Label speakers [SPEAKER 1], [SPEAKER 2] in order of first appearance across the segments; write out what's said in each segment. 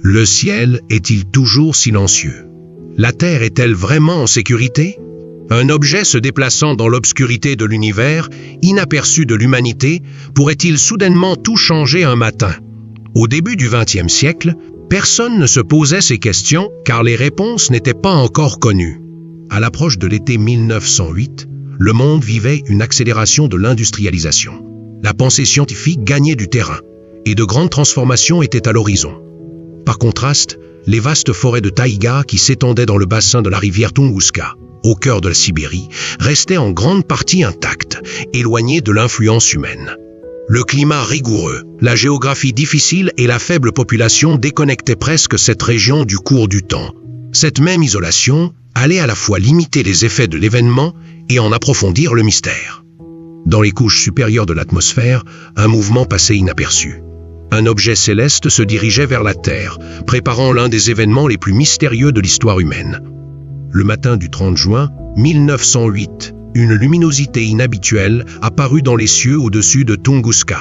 [SPEAKER 1] Le ciel est-il toujours silencieux? La Terre est-elle vraiment en sécurité? Un objet se déplaçant dans l'obscurité de l'univers, inaperçu de l'humanité, pourrait-il soudainement tout changer un matin? Au début du XXe siècle, personne ne se posait ces questions car les réponses n'étaient pas encore connues. À l'approche de l'été 1908, le monde vivait une accélération de l'industrialisation. La pensée scientifique gagnait du terrain et de grandes transformations étaient à l'horizon. Par contraste, les vastes forêts de taïga qui s'étendaient dans le bassin de la rivière Tunguska, au cœur de la Sibérie, restaient en grande partie intactes, éloignées de l'influence humaine. Le climat rigoureux, la géographie difficile et la faible population déconnectaient presque cette région du cours du temps. Cette même isolation allait à la fois limiter les effets de l'événement et en approfondir le mystère. Dans les couches supérieures de l'atmosphère, un mouvement passait inaperçu. Un objet céleste se dirigeait vers la Terre, préparant l'un des événements les plus mystérieux de l'histoire humaine. Le matin du 30 juin 1908, une luminosité inhabituelle apparut dans les cieux au-dessus de Tunguska.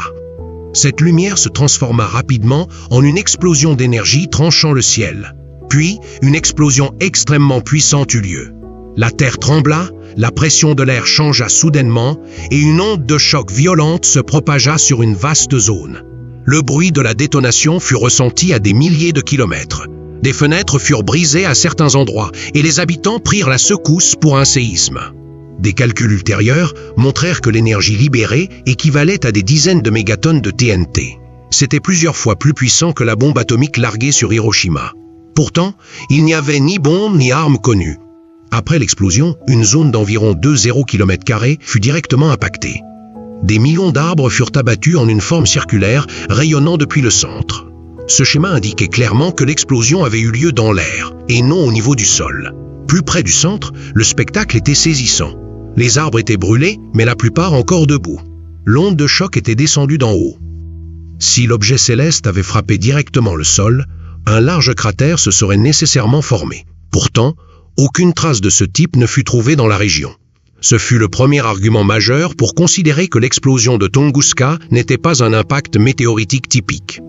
[SPEAKER 1] Cette lumière se transforma rapidement en une explosion d'énergie tranchant le ciel. Puis, une explosion extrêmement puissante eut lieu. La Terre trembla, la pression de l'air changea soudainement et une onde de choc violente se propagea sur une vaste zone. Le bruit de la détonation fut ressenti à des milliers de kilomètres. Des fenêtres furent brisées à certains endroits et les habitants prirent la secousse pour un séisme. Des calculs ultérieurs montrèrent que l'énergie libérée équivalait à des dizaines de mégatonnes de TNT. C'était plusieurs fois plus puissant que la bombe atomique larguée sur Hiroshima. Pourtant, il n'y avait ni bombe ni arme connue. Après l'explosion, une zone d'environ 2,0 km² fut directement impactée. Des millions d'arbres furent abattus en une forme circulaire, rayonnant depuis le centre. Ce schéma indiquait clairement que l'explosion avait eu lieu dans l'air, et non au niveau du sol. Plus près du centre, le spectacle était saisissant. Les arbres étaient brûlés, mais la plupart encore debout. L'onde de choc était descendue d'en haut. Si l'objet céleste avait frappé directement le sol, un large cratère se serait nécessairement formé. Pourtant, aucune trace de ce type ne fut trouvée dans la région. Ce fut le premier argument majeur pour considérer que l'explosion de Tunguska n'était pas un impact météoritique typique.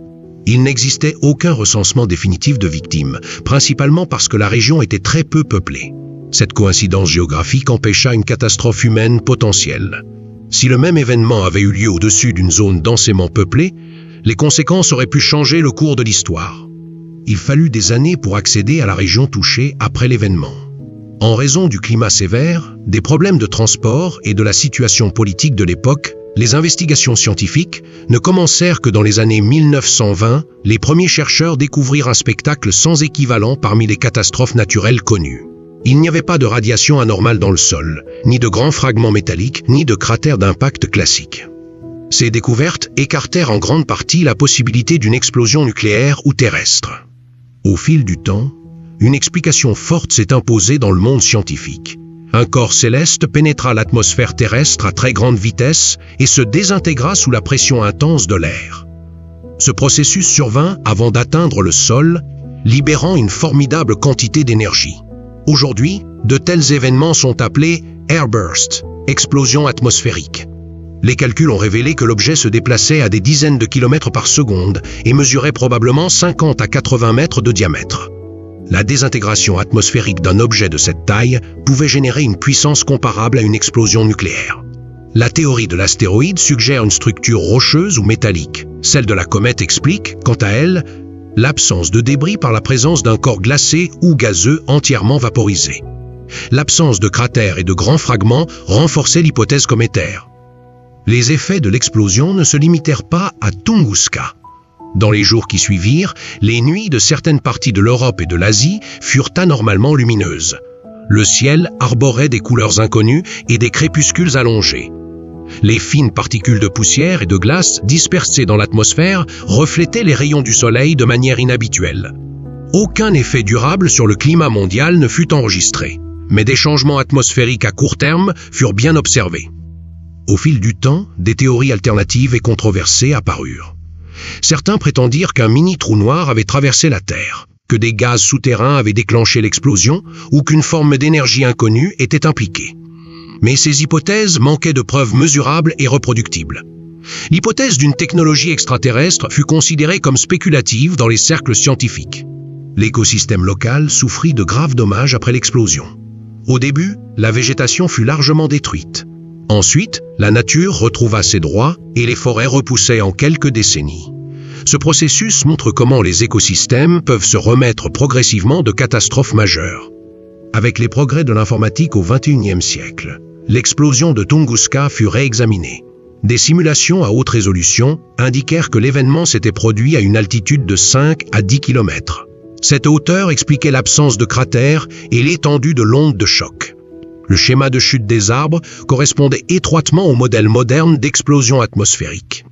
[SPEAKER 1] Il n'existait aucun recensement définitif de victimes, principalement parce que la région était très peu peuplée. Cette coïncidence géographique empêcha une catastrophe humaine potentielle. Si le même événement avait eu lieu au-dessus d'une zone densément peuplée, les conséquences auraient pu changer le cours de l'histoire. Il fallut des années pour accéder à la région touchée après l'événement. En raison du climat sévère, des problèmes de transport et de la situation politique de l'époque, les investigations scientifiques ne commencèrent que dans les années 1920, les premiers chercheurs découvrirent un spectacle sans équivalent parmi les catastrophes naturelles connues. Il n'y avait pas de radiation anormale dans le sol, ni de grands fragments métalliques, ni de cratères d'impact classiques. Ces découvertes écartèrent en grande partie la possibilité d'une explosion nucléaire ou terrestre. Au fil du temps, une explication forte s'est imposée dans le monde scientifique. Un corps céleste pénétra l'atmosphère terrestre à très grande vitesse et se désintégra sous la pression intense de l'air. Ce processus survint avant d'atteindre le sol, libérant une formidable quantité d'énergie. Aujourd'hui, de tels événements sont appelés airbursts, explosions atmosphériques. Les calculs ont révélé que l'objet se déplaçait à des dizaines de kilomètres par seconde et mesurait probablement 50 à 80 mètres de diamètre. La désintégration atmosphérique d'un objet de cette taille pouvait générer une puissance comparable à une explosion nucléaire. La théorie de l'astéroïde suggère une structure rocheuse ou métallique. Celle de la comète explique, quant à elle, l'absence de débris par la présence d'un corps glacé ou gazeux entièrement vaporisé. L'absence de cratères et de grands fragments renforçait l'hypothèse cométaire. Les effets de l'explosion ne se limitèrent pas à Tunguska. Dans les jours qui suivirent, les nuits de certaines parties de l'Europe et de l'Asie furent anormalement lumineuses. Le ciel arborait des couleurs inconnues et des crépuscules allongés. Les fines particules de poussière et de glace dispersées dans l'atmosphère reflétaient les rayons du soleil de manière inhabituelle. Aucun effet durable sur le climat mondial ne fut enregistré, mais des changements atmosphériques à court terme furent bien observés. Au fil du temps, des théories alternatives et controversées apparurent. Certains prétendirent qu'un mini-trou noir avait traversé la Terre, que des gaz souterrains avaient déclenché l'explosion ou qu'une forme d'énergie inconnue était impliquée. Mais ces hypothèses manquaient de preuves mesurables et reproductibles. L'hypothèse d'une technologie extraterrestre fut considérée comme spéculative dans les cercles scientifiques. L'écosystème local souffrit de graves dommages après l'explosion. Au début, la végétation fut largement détruite. Ensuite, la nature retrouva ses droits et les forêts repoussaient en quelques décennies. Ce processus montre comment les écosystèmes peuvent se remettre progressivement de catastrophes majeures. Avec les progrès de l'informatique au XXIe siècle, l'explosion de Tunguska fut réexaminée. Des simulations à haute résolution indiquèrent que l'événement s'était produit à une altitude de 5 à 10 km. Cette hauteur expliquait l'absence de cratères et l'étendue de l'onde de choc. Le schéma de chute des arbres correspondait étroitement au modèle moderne d'explosion atmosphérique.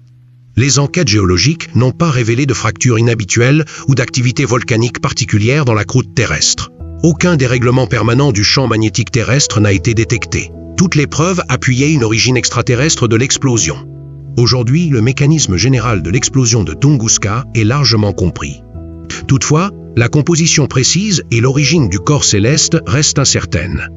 [SPEAKER 1] Les enquêtes géologiques n'ont pas révélé de fractures inhabituelles ou d'activité volcanique particulière dans la croûte terrestre. Aucun dérèglement permanent du champ magnétique terrestre n'a été détecté. Toutes les preuves appuyaient une origine extraterrestre de l'explosion. Aujourd'hui, le mécanisme général de l'explosion de Tunguska est largement compris. Toutefois, la composition précise et l'origine du corps céleste restent incertaines.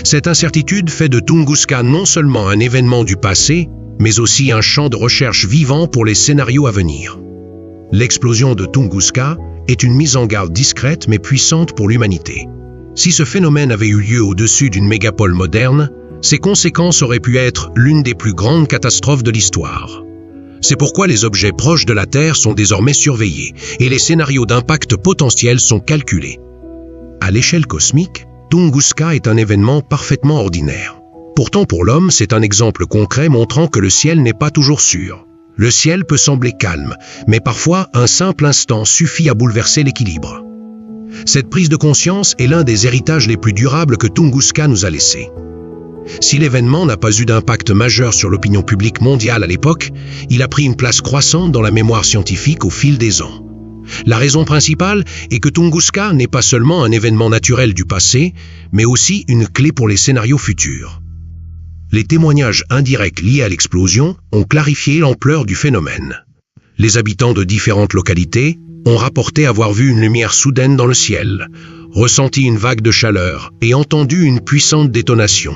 [SPEAKER 1] Cette incertitude fait de Tunguska non seulement un événement du passé, mais aussi un champ de recherche vivant pour les scénarios à venir. L'explosion de Tunguska est une mise en garde discrète mais puissante pour l'humanité. Si ce phénomène avait eu lieu au-dessus d'une mégapole moderne, ses conséquences auraient pu être l'une des plus grandes catastrophes de l'histoire. C'est pourquoi les objets proches de la Terre sont désormais surveillés et les scénarios d'impact potentiels sont calculés. À l'échelle cosmique, Tunguska est un événement parfaitement ordinaire. Pourtant pour l'homme, c'est un exemple concret montrant que le ciel n'est pas toujours sûr. Le ciel peut sembler calme, mais parfois un simple instant suffit à bouleverser l'équilibre. Cette prise de conscience est l'un des héritages les plus durables que Tunguska nous a laissés. Si l'événement n'a pas eu d'impact majeur sur l'opinion publique mondiale à l'époque, il a pris une place croissante dans la mémoire scientifique au fil des ans. La raison principale est que Tunguska n'est pas seulement un événement naturel du passé, mais aussi une clé pour les scénarios futurs. Les témoignages indirects liés à l'explosion ont clarifié l'ampleur du phénomène. Les habitants de différentes localités ont rapporté avoir vu une lumière soudaine dans le ciel, ressenti une vague de chaleur et entendu une puissante détonation.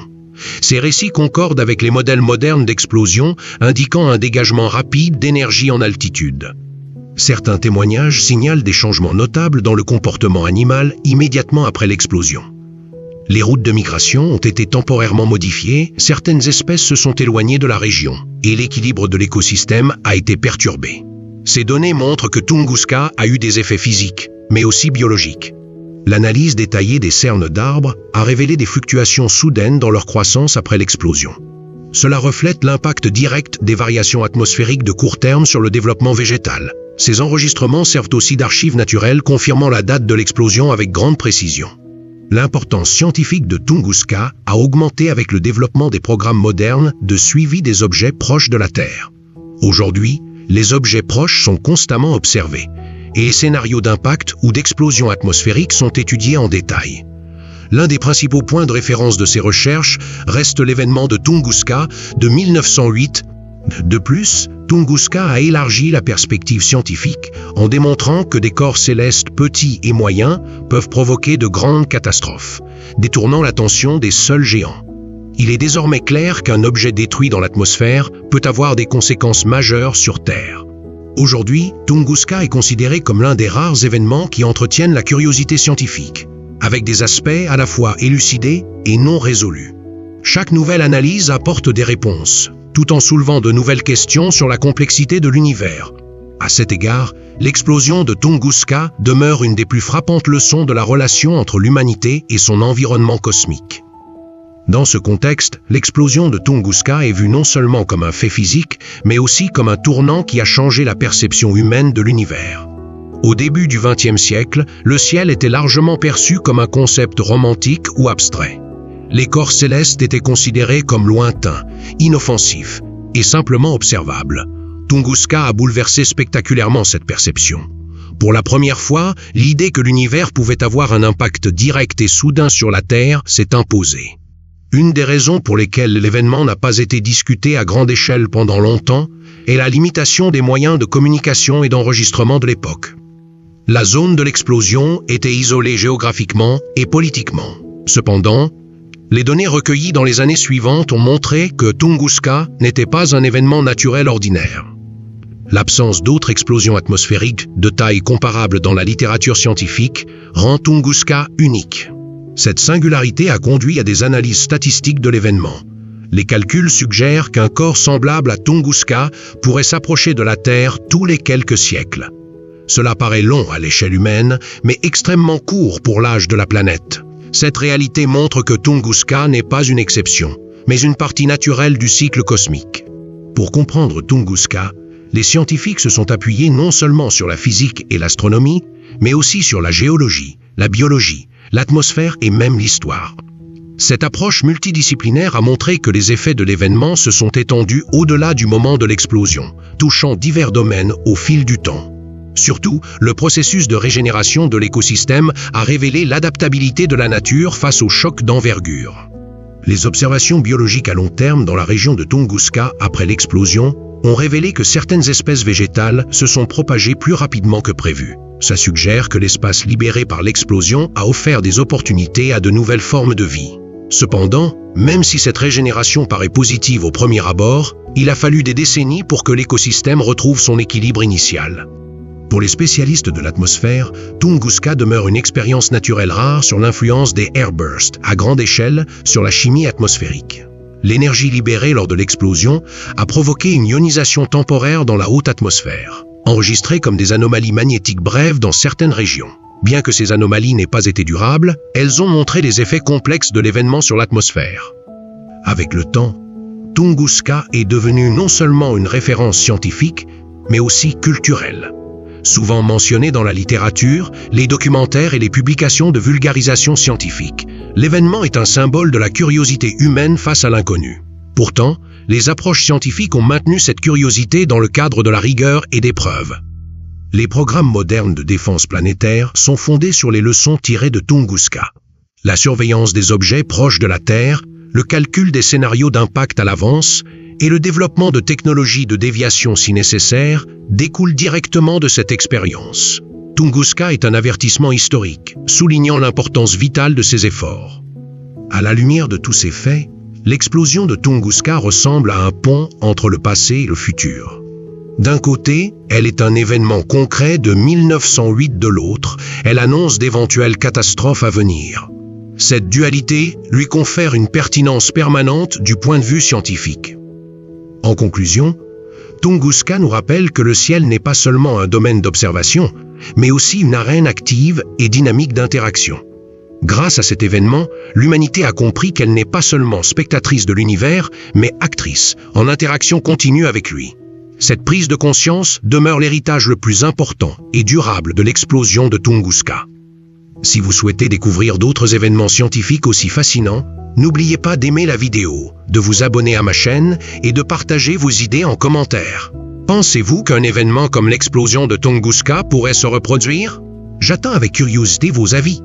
[SPEAKER 1] Ces récits concordent avec les modèles modernes d'explosion, indiquant un dégagement rapide d'énergie en altitude. Certains témoignages signalent des changements notables dans le comportement animal immédiatement après l'explosion. Les routes de migration ont été temporairement modifiées, certaines espèces se sont éloignées de la région, et l'équilibre de l'écosystème a été perturbé. Ces données montrent que Tunguska a eu des effets physiques, mais aussi biologiques. L'analyse détaillée des cernes d'arbres a révélé des fluctuations soudaines dans leur croissance après l'explosion. Cela reflète l'impact direct des variations atmosphériques de court terme sur le développement végétal. Ces enregistrements servent aussi d'archives naturelles confirmant la date de l'explosion avec grande précision. L'importance scientifique de Tunguska a augmenté avec le développement des programmes modernes de suivi des objets proches de la Terre. Aujourd'hui, les objets proches sont constamment observés, et les scénarios d'impact ou d'explosion atmosphérique sont étudiés en détail. L'un des principaux points de référence de ces recherches reste l'événement de Tunguska de 1908. De plus, Tunguska a élargi la perspective scientifique en démontrant que des corps célestes petits et moyens peuvent provoquer de grandes catastrophes, détournant l'attention des seuls géants. Il est désormais clair qu'un objet détruit dans l'atmosphère peut avoir des conséquences majeures sur Terre. Aujourd'hui, Tunguska est considéré comme l'un des rares événements qui entretiennent la curiosité scientifique, avec des aspects à la fois élucidés et non résolus. Chaque nouvelle analyse apporte des réponses, tout en soulevant de nouvelles questions sur la complexité de l'univers. À cet égard, l'explosion de Tunguska demeure une des plus frappantes leçons de la relation entre l'humanité et son environnement cosmique. Dans ce contexte, l'explosion de Tunguska est vue non seulement comme un fait physique, mais aussi comme un tournant qui a changé la perception humaine de l'univers. Au début du XXe siècle, le ciel était largement perçu comme un concept romantique ou abstrait. Les corps célestes étaient considérés comme lointains, inoffensifs et simplement observables. Tunguska a bouleversé spectaculairement cette perception. Pour la première fois, l'idée que l'univers pouvait avoir un impact direct et soudain sur la Terre s'est imposée. Une des raisons pour lesquelles l'événement n'a pas été discuté à grande échelle pendant longtemps est la limitation des moyens de communication et d'enregistrement de l'époque. La zone de l'explosion était isolée géographiquement et politiquement. Cependant, Les données recueillies dans les années suivantes ont montré que Tunguska n'était pas un événement naturel ordinaire. L'absence d'autres explosions atmosphériques de taille comparable dans la littérature scientifique rend Tunguska unique. Cette singularité a conduit à des analyses statistiques de l'événement. Les calculs suggèrent qu'un corps semblable à Tunguska pourrait s'approcher de la Terre tous les quelques siècles. Cela paraît long à l'échelle humaine, mais extrêmement court pour l'âge de la planète. Cette réalité montre que Tunguska n'est pas une exception, mais une partie naturelle du cycle cosmique. Pour comprendre Tunguska, les scientifiques se sont appuyés non seulement sur la physique et l'astronomie, mais aussi sur la géologie, la biologie, l'atmosphère et même l'histoire. Cette approche multidisciplinaire a montré que les effets de l'événement se sont étendus au-delà du moment de l'explosion, touchant divers domaines au fil du temps. Surtout, le processus de régénération de l'écosystème a révélé l'adaptabilité de la nature face aux chocs d'envergure. Les observations biologiques à long terme dans la région de Tunguska après l'explosion ont révélé que certaines espèces végétales se sont propagées plus rapidement que prévu. Ça suggère que l'espace libéré par l'explosion a offert des opportunités à de nouvelles formes de vie. Cependant, même si cette régénération paraît positive au premier abord, il a fallu des décennies pour que l'écosystème retrouve son équilibre initial. Pour les spécialistes de l'atmosphère, Tunguska demeure une expérience naturelle rare sur l'influence des airbursts à grande échelle sur la chimie atmosphérique. L'énergie libérée lors de l'explosion a provoqué une ionisation temporaire dans la haute atmosphère, enregistrée comme des anomalies magnétiques brèves dans certaines régions. Bien que ces anomalies n'aient pas été durables, elles ont montré les effets complexes de l'événement sur l'atmosphère. Avec le temps, Tunguska est devenu non seulement une référence scientifique, mais aussi culturelle. Souvent mentionné dans la littérature, les documentaires et les publications de vulgarisation scientifique, l'événement est un symbole de la curiosité humaine face à l'inconnu. Pourtant, les approches scientifiques ont maintenu cette curiosité dans le cadre de la rigueur et des preuves. Les programmes modernes de défense planétaire sont fondés sur les leçons tirées de Tunguska. La surveillance des objets proches de la Terre, le calcul des scénarios d'impact à l'avance et le développement de technologies de déviation si nécessaire découlent directement de cette expérience. Tunguska est un avertissement historique, soulignant l'importance vitale de ces efforts. À la lumière de tous ces faits, l'explosion de Tunguska ressemble à un pont entre le passé et le futur. D'un côté, elle est un événement concret de 1908, de l'autre, elle annonce d'éventuelles catastrophes à venir. Cette dualité lui confère une pertinence permanente du point de vue scientifique. En conclusion, Tunguska nous rappelle que le ciel n'est pas seulement un domaine d'observation, mais aussi une arène active et dynamique d'interaction. Grâce à cet événement, l'humanité a compris qu'elle n'est pas seulement spectatrice de l'univers, mais actrice, en interaction continue avec lui. Cette prise de conscience demeure l'héritage le plus important et durable de l'explosion de Tunguska. Si vous souhaitez découvrir d'autres événements scientifiques aussi fascinants, n'oubliez pas d'aimer la vidéo, de vous abonner à ma chaîne et de partager vos idées en commentaire. Pensez-vous qu'un événement comme l'explosion de Tunguska pourrait se reproduire? J'attends avec curiosité vos avis.